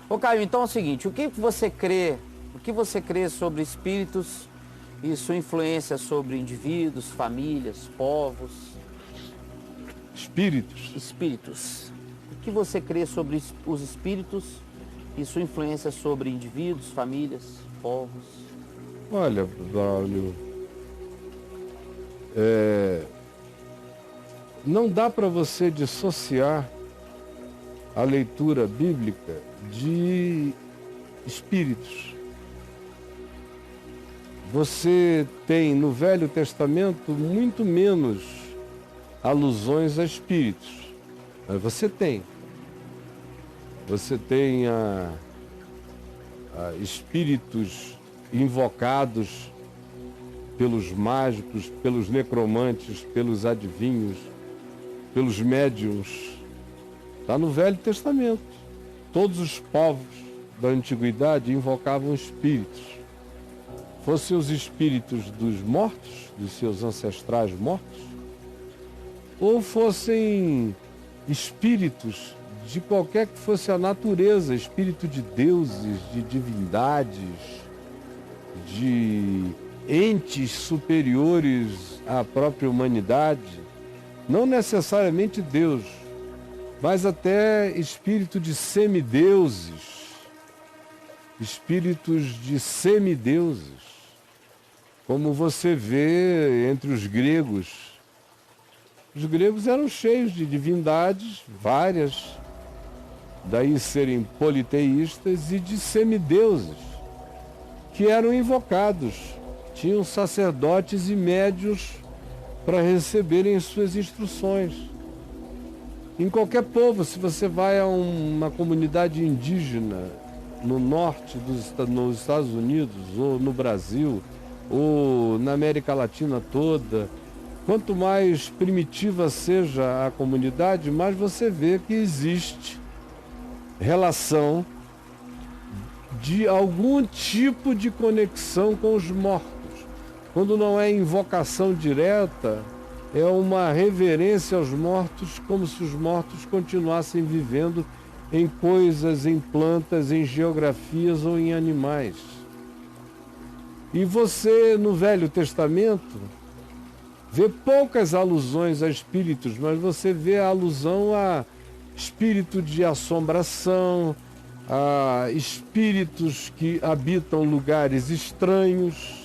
Ô Caio, então é o seguinte, o que você crê sobre espíritos e sua influência sobre indivíduos, famílias, povos? Espíritos. Espíritos. O que você crê sobre os espíritos e sua influência sobre indivíduos, famílias, povos? Olha, Braulio, não dá para você dissociar a leitura bíblica de espíritos. Você tem no Velho Testamento muito menos alusões a espíritos. Mas você tem. Você tem a espíritos invocados pelos mágicos, pelos necromantes, pelos adivinhos, pelos médiuns. Está no Velho Testamento. Todos os povos da antiguidade invocavam espíritos. Fossem os espíritos dos mortos, dos seus ancestrais mortos, ou fossem espíritos de qualquer que fosse a natureza, espírito de deuses, de divindades, de entes superiores à própria humanidade, não necessariamente Deus, mas até espírito de semideuses, espíritos de semideuses, como você vê entre os gregos. Os gregos eram cheios de divindades, várias, daí serem politeístas, e de semideuses, que eram invocados. Tinham sacerdotes e médios para receberem suas instruções. Em qualquer povo, se você vai a uma comunidade indígena no norte nos Estados Unidos, ou no Brasil, ou na América Latina toda, quanto mais primitiva seja a comunidade, mais você vê que existe relação de algum tipo de conexão com os mortos. Quando não é invocação direta, é uma reverência aos mortos, como se os mortos continuassem vivendo em coisas, em plantas, em geografias ou em animais. E você, no Velho Testamento, vê poucas alusões a espíritos, mas você vê a alusão a espírito de assombração, a espíritos que habitam lugares estranhos,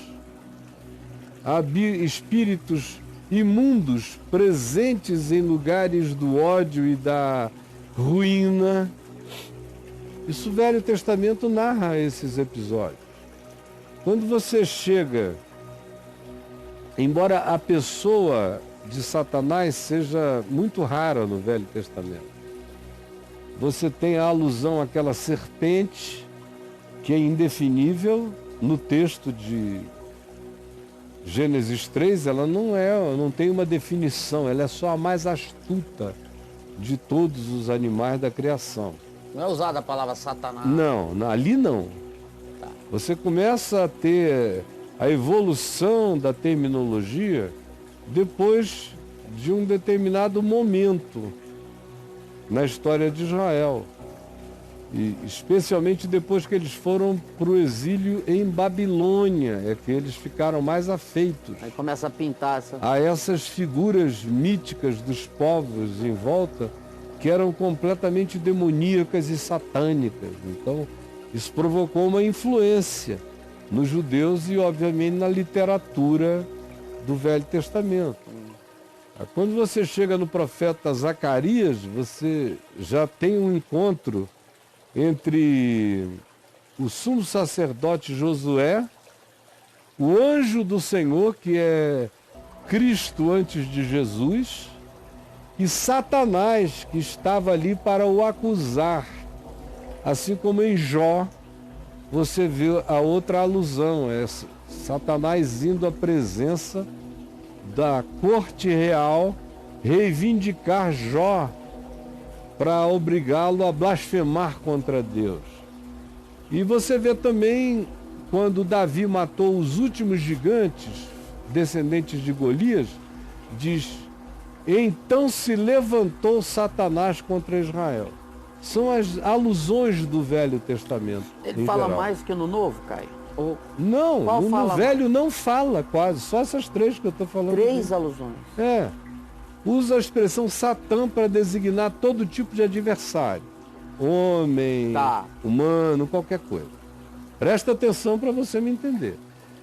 a espíritos imundos presentes em lugares do ódio e da ruína. Isso o Velho Testamento narra esses episódios. Quando você chega, embora a pessoa de Satanás seja muito rara no Velho Testamento, você tem a alusão àquela serpente que é indefinível. No texto de Gênesis 3, ela não tem uma definição, ela é só a mais astuta de todos os animais da criação. Não é usada a palavra Satanás? Não, ali não. Tá. Você começa a ter a evolução da terminologia depois de um determinado momento na história de Israel. E especialmente depois que eles foram para o exílio em Babilônia, é que eles ficaram mais afeitos Aí começa a pintar a essas figuras míticas dos povos em volta, que eram completamente demoníacas e satânicas. Então, isso provocou uma influência nos judeus e, obviamente, na literatura do Velho Testamento. Quando você chega no profeta Zacarias, você já tem um encontro entre o sumo sacerdote Josué, o anjo do Senhor, que é Cristo antes de Jesus, e Satanás, que estava ali para o acusar. Assim como em Jó, você vê a outra alusão, é Satanás indo à presença da corte real, reivindicar Jó para obrigá-lo a blasfemar contra Deus. E você vê também quando Davi matou os últimos gigantes, descendentes de Golias, diz: então se levantou Satanás contra Israel. são as alusões do Velho Testamento. Ele fala mais que no Novo, Caio? Ou Não, qual no fala Velho não fala quase, só essas três que eu estou falando. 3 alusões. É. Usa a expressão Satã para designar todo tipo de adversário. Homem, humano, qualquer coisa. Presta atenção para você me entender.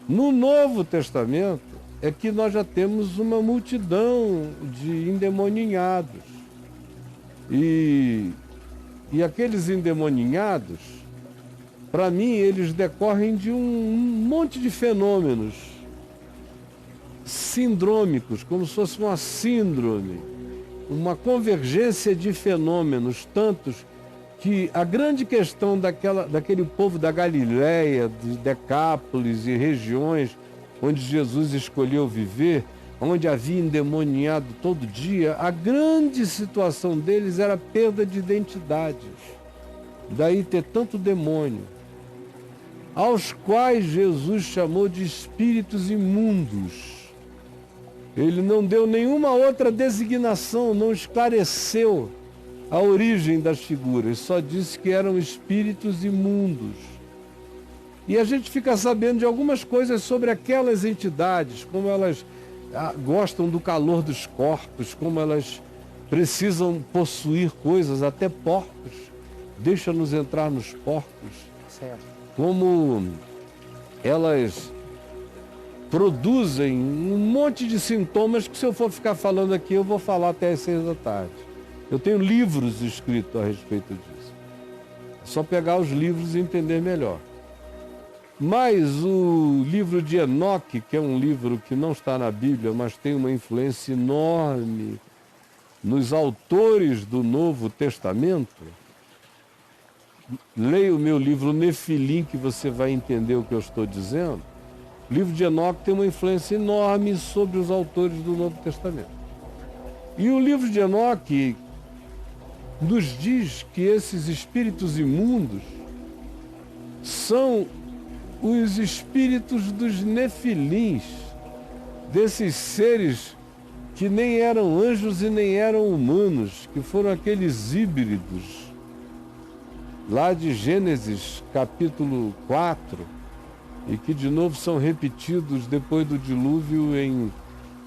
No Novo Testamento é que nós já temos uma multidão de endemoninhados. E aqueles endemoninhados, para mim, eles decorrem de um monte de fenômenos sindrômicos, como se fosse uma síndrome, uma convergência de fenômenos tantos que a grande questão daquele povo da Galileia, de Decápolis e regiões onde Jesus escolheu viver, onde havia endemoniado todo dia, a grande situação deles era a perda de identidade. Daí ter tanto demônio, aos quais Jesus chamou de espíritos imundos. Ele não deu nenhuma outra designação, não esclareceu a origem das figuras, só disse que eram espíritos imundos. E a gente fica sabendo de algumas coisas sobre aquelas entidades, como elas gostam do calor dos corpos, como elas precisam possuir coisas, até porcos. Deixa-nos entrar nos porcos. Certo. Como elas produzem um monte de sintomas que, se eu for ficar falando aqui, eu vou falar até às 6 da tarde. Eu tenho livros escritos a respeito disso. É só pegar os livros e entender melhor. Mas o livro de Enoque, que é um livro que não está na Bíblia, mas tem uma influência enorme nos autores do Novo Testamento, leia o meu livro Nefilim, que você vai entender o que eu estou dizendo. O livro de Enoque tem uma influência enorme sobre os autores do Novo Testamento. E o livro de Enoque nos diz que esses espíritos imundos são os espíritos dos nefilins, desses seres que nem eram anjos e nem eram humanos, que foram aqueles híbridos lá de Gênesis capítulo 4, e que de novo são repetidos depois do dilúvio em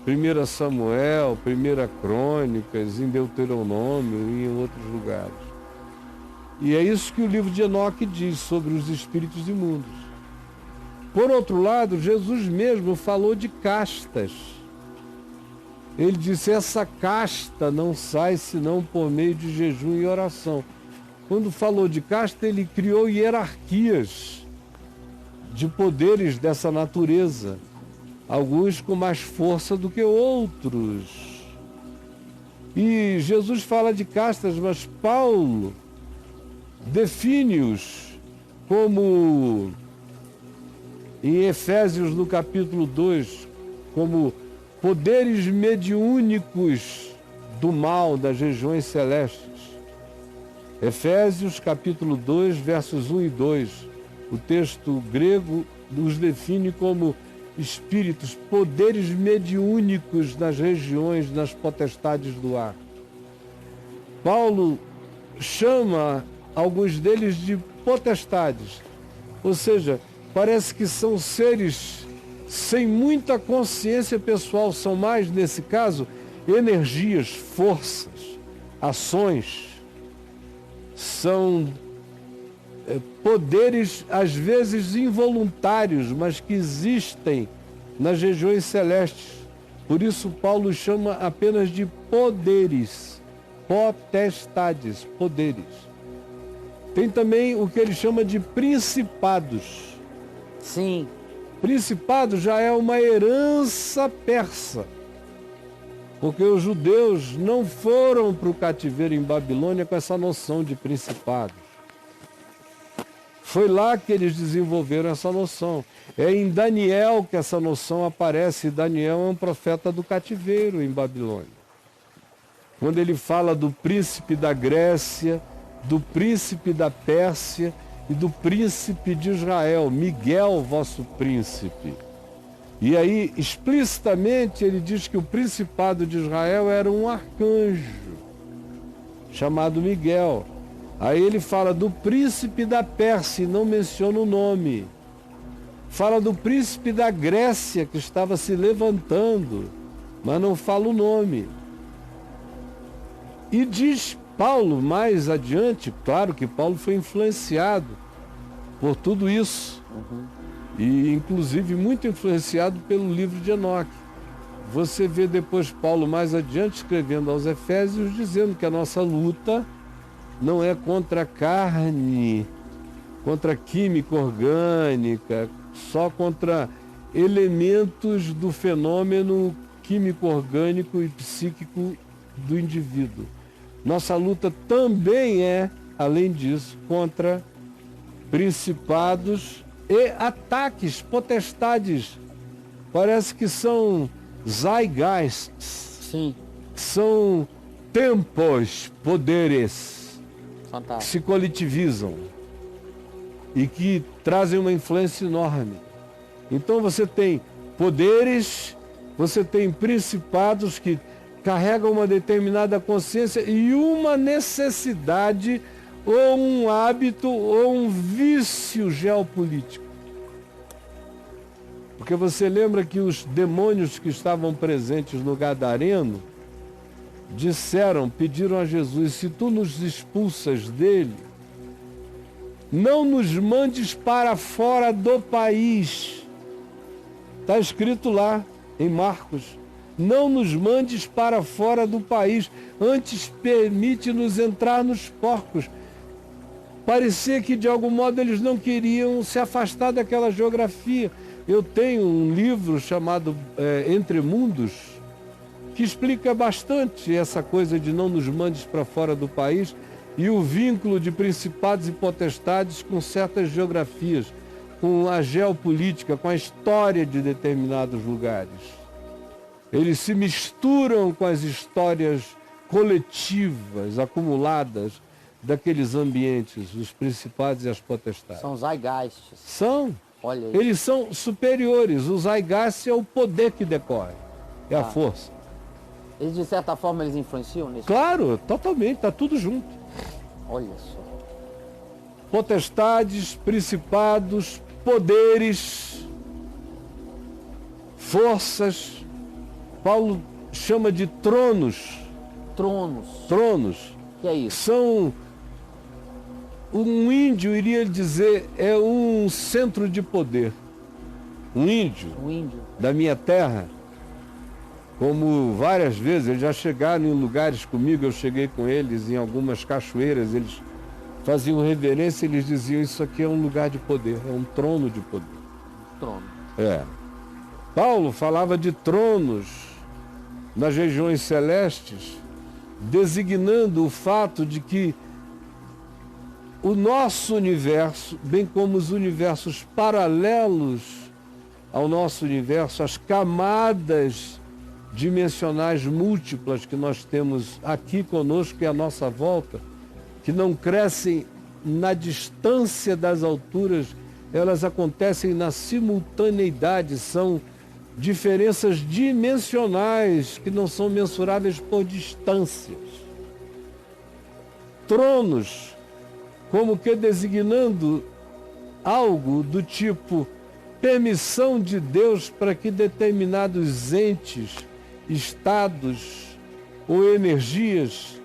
1 Samuel, 1 Crônicas, em Deuteronômio e em outros lugares. E é isso que o livro de Enoque diz sobre os espíritos imundos. Por outro lado, Jesus mesmo falou de castas. Ele disse: essa casta não sai senão por meio de jejum e oração. Quando falou de casta, ele criou hierarquias de poderes dessa natureza, alguns com mais força do que outros. E Jesus fala de castas, mas Paulo define-os como, em Efésios no capítulo 2, como poderes mediúnicos do mal das regiões celestes. Efésios capítulo 2, versos 1 e 2. O texto grego os define como espíritos, poderes mediúnicos nas regiões, nas potestades do ar. Paulo chama alguns deles de potestades, ou seja, parece que são seres sem muita consciência pessoal, são mais, nesse caso, energias, forças, ações, são poderes às vezes involuntários, mas que existem nas regiões celestes. Por isso Paulo chama apenas de poderes, potestades, poderes. Tem também o que ele chama de principados. Sim. Principado já é uma herança persa, porque os judeus não foram para o cativeiro em Babilônia com essa noção de principados. Foi lá que eles desenvolveram essa noção. É em Daniel que essa noção aparece. Daniel é um profeta do cativeiro em Babilônia. Quando ele fala do príncipe da Grécia, do príncipe da Pérsia e do príncipe de Israel, Miguel, vosso príncipe. E aí, explicitamente, ele diz que o principado de Israel era um arcanjo, chamado Miguel. Aí ele fala do príncipe da Pérsia e não menciona o nome. Fala do príncipe da Grécia que estava se levantando, mas não fala o nome. E diz Paulo mais adiante, claro que Paulo foi influenciado por tudo isso. E inclusive muito influenciado pelo livro de Enoque. Você vê depois Paulo mais adiante escrevendo aos Efésios, dizendo que a nossa luta não é contra a carne, contra a química orgânica, só contra elementos do fenômeno químico-orgânico e psíquico do indivíduo. Nossa luta também é, além disso, contra principados e ataques, potestades. Parece que são zeitgeists. Sim. São tempos, poderes Fantástico. que se coletivizam e que trazem uma influência enorme. Então você tem poderes, você tem principados que carregam uma determinada consciência e uma necessidade ou um hábito ou um vício geopolítico. Porque você lembra que os demônios que estavam presentes no Gadareno pediram a Jesus: se tu nos expulsas dele, não nos mandes para fora do país. Está escrito lá em Marcos: não nos mandes para fora do país, antes permite-nos entrar nos porcos. Parecia que de algum modo eles não queriam se afastar daquela geografia. Eu tenho um livro chamado Entre Mundos, que explica bastante essa coisa de não nos mandes para fora do país e o vínculo de principados e potestades com certas geografias, com a geopolítica, com a história de determinados lugares. Eles se misturam com as histórias coletivas, acumuladas daqueles ambientes, os principados e as potestades. São zeitgeists. São. Olha aí. Eles são superiores. O zeitgeist é o poder que decorre, é a força. Eles, de certa forma, eles influenciam nisso? Claro, totalmente, está tudo junto. Olha só. Potestades, principados, poderes, forças. Paulo chama de tronos. Tronos. Tronos. Que é isso? São, um índio iria dizer, é um centro de poder. Um índio Um índio. da minha terra, como várias vezes, eles já chegaram em lugares comigo, eu cheguei com eles em algumas cachoeiras, eles faziam reverência, eles diziam: isso aqui é um lugar de poder, é um trono de poder. Trono. Paulo falava de tronos nas regiões celestes, designando o fato de que o nosso universo, bem como os universos paralelos ao nosso universo, as camadas dimensionais múltiplas que nós temos aqui conosco e à nossa volta, que não crescem na distância das alturas, elas acontecem na simultaneidade, são diferenças dimensionais que não são mensuráveis por distâncias. Tronos, como que designando algo do tipo permissão de Deus para que determinados entes, estados ou energias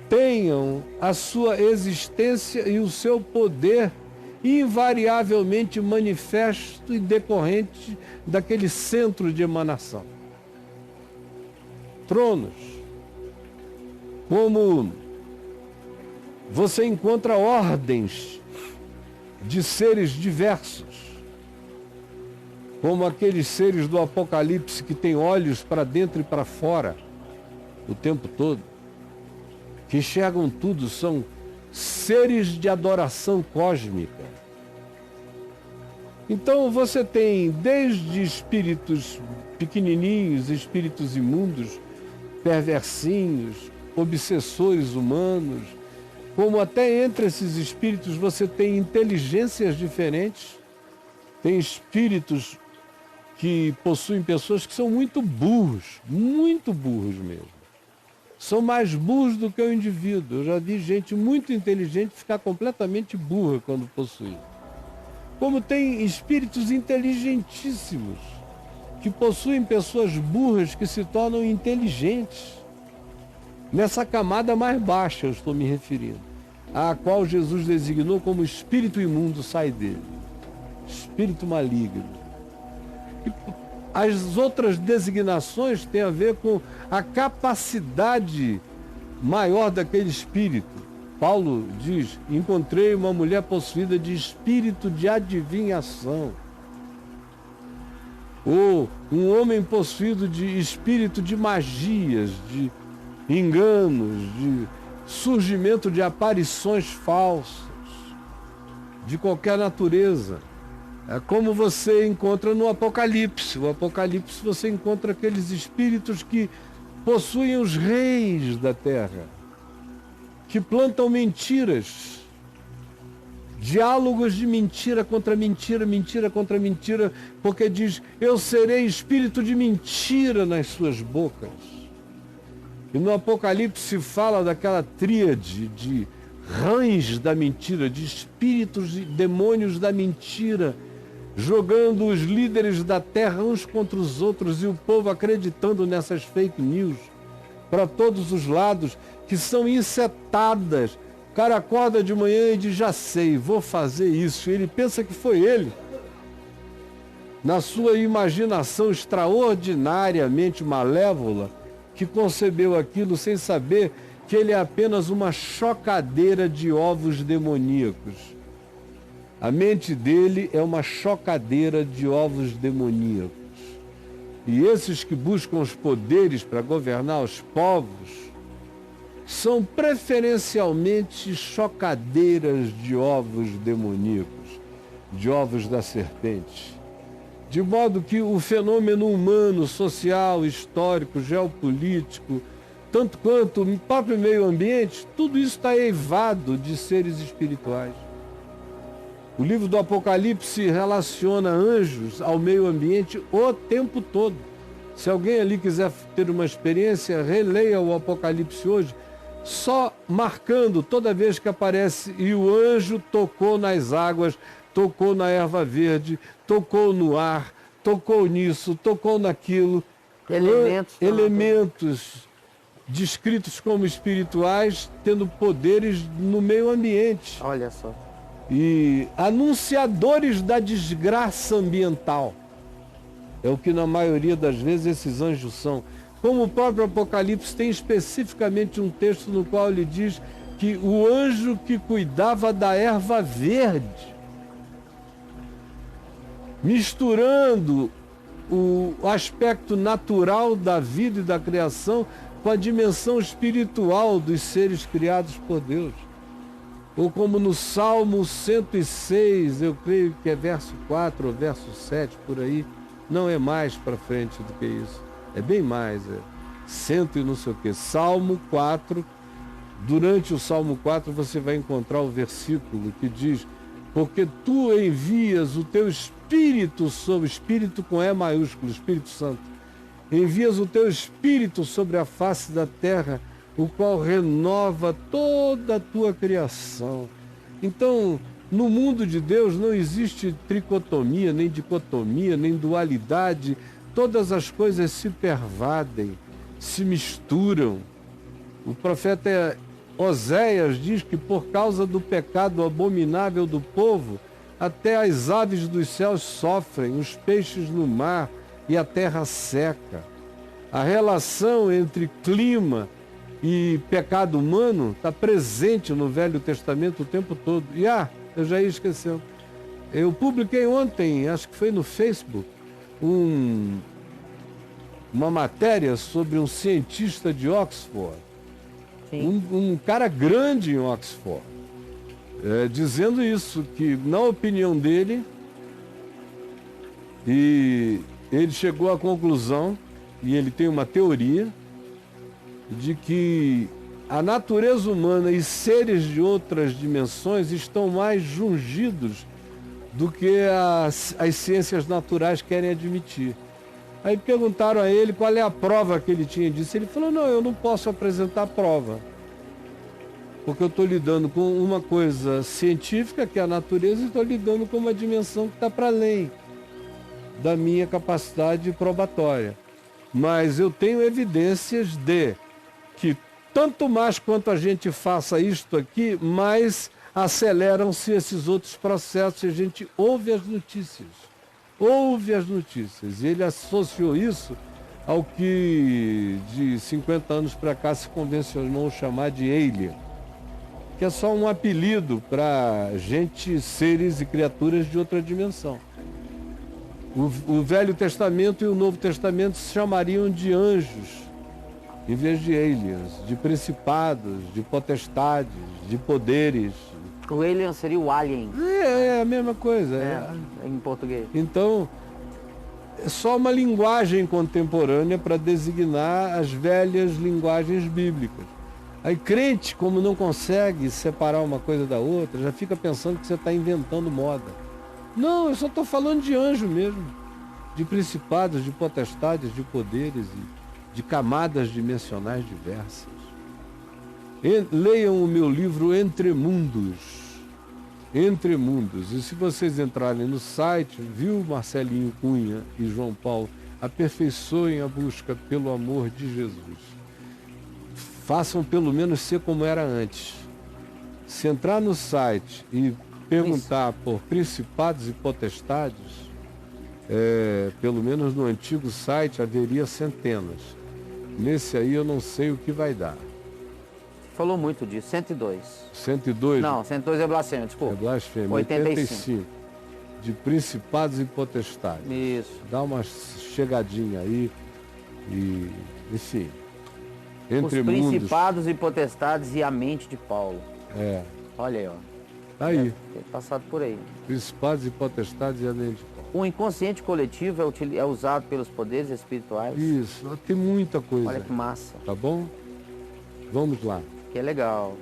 tenham a sua existência e o seu poder invariavelmente manifesto e decorrente daquele centro de emanação. Tronos, como você encontra ordens de seres diversos, como aqueles seres do Apocalipse que têm olhos para dentro e para fora o tempo todo, que enxergam tudo, são seres de adoração cósmica. Então você tem desde espíritos pequenininhos, espíritos imundos, perversinhos, obsessores humanos, como até entre esses espíritos você tem inteligências diferentes, tem espíritos que possuem pessoas que são muito burros mesmo. são mais burros do que o indivíduo. Eu já vi gente muito inteligente ficar completamente burra quando possui. Como tem espíritos inteligentíssimos que possuem pessoas burras que se tornam inteligentes. Nessa camada mais baixa eu estou me referindo, a qual Jesus designou como espírito imundo sai dele, espírito maligno. E as outras designações têm a ver com a capacidade maior daquele espírito. Paulo diz, encontrei uma mulher possuída de espírito de adivinhação. Ou um homem possuído de espírito de magias, de enganos, de surgimento de aparições falsas, de qualquer natureza. É como você encontra no Apocalipse. O Apocalipse você encontra aqueles espíritos que possuem os reis da terra, que plantam mentiras, diálogos de mentira contra mentira, mentira contra mentira, porque diz, eu serei espírito de mentira nas suas bocas. E no Apocalipse se fala daquela tríade de rãs da mentira, de espíritos e demônios da mentira, jogando os líderes da terra uns contra os outros e o povo acreditando nessas fake news para todos os lados, que são encetadas. O cara acorda de manhã e diz, já sei, vou fazer isso. Ele pensa que foi ele. Na sua imaginação extraordinariamente malévola, que concebeu aquilo sem saber que ele é apenas uma chocadeira de ovos demoníacos. A mente dele é uma chocadeira de ovos demoníacos. E esses que buscam os poderes para governar os povos são preferencialmente chocadeiras de ovos demoníacos, de ovos da serpente. De modo que o fenômeno humano, social, histórico, geopolítico, tanto quanto o próprio meio ambiente, tudo isso está eivado de seres espirituais. O livro do Apocalipse relaciona anjos ao meio ambiente o tempo todo. Se alguém ali quiser ter uma experiência, releia o Apocalipse hoje, só marcando toda vez que aparece e o anjo tocou nas águas, tocou na erva verde, tocou no ar, tocou nisso, tocou naquilo. Elementos descritos como espirituais, tendo poderes no meio ambiente. Olha só. E anunciadores da desgraça ambiental. É o que na maioria das vezes esses anjos são. Como o próprio Apocalipse tem especificamente um texto no qual ele diz que o anjo que cuidava da erva verde, misturando o aspecto natural da vida e da criação com a dimensão espiritual dos seres criados por Deus. Ou como no Salmo 106, eu creio que é verso 4 ou verso 7, por aí, não é mais para frente do que isso. É bem mais, é 100 e não sei o que. Salmo 4, durante o Salmo 4 você vai encontrar o versículo que diz, porque tu envias o teu Espírito sobre, Espírito com E maiúsculo, Espírito Santo, envias o teu Espírito sobre a face da terra, o qual renova toda a tua criação. Então, no mundo de Deus não existe tricotomia, nem dicotomia, nem dualidade. Todas as coisas se pervadem, se misturam. O profeta Oséias diz que por causa do pecado abominável do povo, até as aves dos céus sofrem, os peixes no mar e a terra seca. A relação entre clima e pecado humano está presente no Velho Testamento o tempo todo. E eu já ia esquecendo. Eu publiquei ontem, acho que foi no Facebook, uma matéria sobre um cientista de Oxford, um cara grande em Oxford, dizendo isso, que na opinião dele, e ele chegou à conclusão, e ele tem uma teoria, de que a natureza humana e seres de outras dimensões estão mais jungidos do que as ciências naturais querem admitir. Aí perguntaram a ele qual é a prova que ele tinha disso. Ele falou, não, eu não posso apresentar prova. Porque eu estou lidando com uma coisa científica, que é a natureza, e estou lidando com uma dimensão que está para além da minha capacidade probatória. Mas eu tenho evidências de que tanto mais quanto a gente faça isto aqui, mais aceleram-se esses outros processos e a gente ouve as notícias. Ouve as notícias. E ele associou isso ao que de 50 anos para cá se convencionou chamar de alien, que é só um apelido para gente, seres e criaturas de outra dimensão. O Velho Testamento e o Novo Testamento se chamariam de anjos, em vez de aliens, de principados, de potestades, de poderes. O alien seria o alien. É a mesma coisa. Em português. Então, é só uma linguagem contemporânea para designar as velhas linguagens bíblicas. Aí crente, como não consegue separar uma coisa da outra, já fica pensando que você está inventando moda. Não, eu só estou falando de anjo mesmo, de principados, de potestades, de poderes e de camadas dimensionais diversas. Leiam o meu livro Entre Mundos. Entre Mundos. E se vocês entrarem no site, viu, Marcelinho Cunha e João Paulo, aperfeiçoem a busca pelo amor de Jesus. Façam pelo menos ser como era antes. Se entrar no site e perguntar por principados e potestades, pelo menos no antigo site haveria centenas. Nesse aí eu não sei o que vai dar. Falou muito disso, 102. 102? Não, 102 é blasfêmia, desculpa. É blasfêmia. 85. De principados e potestades. Isso. Dá uma chegadinha aí e, enfim. Entre Os principados e potestades e a mente de Paulo. Olha aí, ó. Tá aí. Tem passado por aí. Principados e potestades e a mente de Paulo. O inconsciente coletivo é usado pelos poderes espirituais. Isso, tem muita coisa. Olha que massa. Tá bom? Vamos lá. Que é legal.